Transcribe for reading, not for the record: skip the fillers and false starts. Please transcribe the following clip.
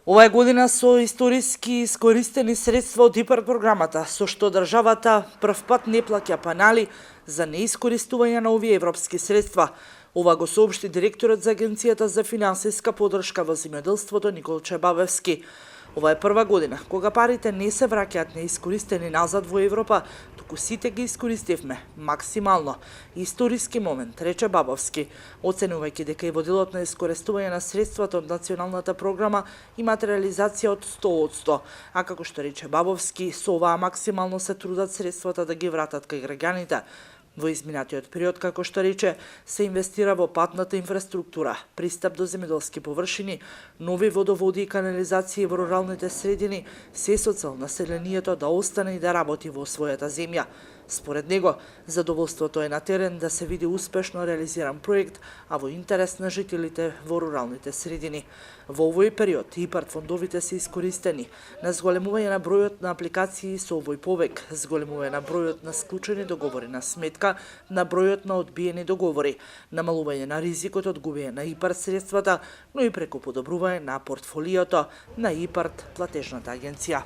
Оваа година со историски искористени средства од ИПАРД програмата, со што државата првпат не плаќа пенали за неискористување на овие европски средства. Ова го соопшти директорот за Агенцијата за финансиска поддршка во земјоделството Никол Чебавевски. Ова е прва година кога парите не се враќаат неискористени назад во Европа, туку сите ги искористивме максимално. Историски момент, рече Бабовски, оценувајќи дека и во делот на искористување на средствата од националната програма има реализација од 100%, а како што рече Бабовски, со оваа максимално се трудат средствата да ги вратат кај граѓаните. Во изминатиот период, како што рече, се инвестира во патната инфраструктура, пристап до земјоделски површини, нови водоводи и канализации во руралните средини, се со цел населението да остане и да работи во својата земја. Според него, задоволството е на терен да се види успешно реализиран проект, а во интерес на жителите во руралните средини. Во овој период ИПАРД фондовите се искористени на зголемување на бројот на апликации со овој повек, зголемување на бројот на склучени договори на сметка, на бројот на одбиени договори, намалување на ризикот од губење на ИПАРД средствата, но и преку подобрување на портфолиото на ИПАРД платежната агенција.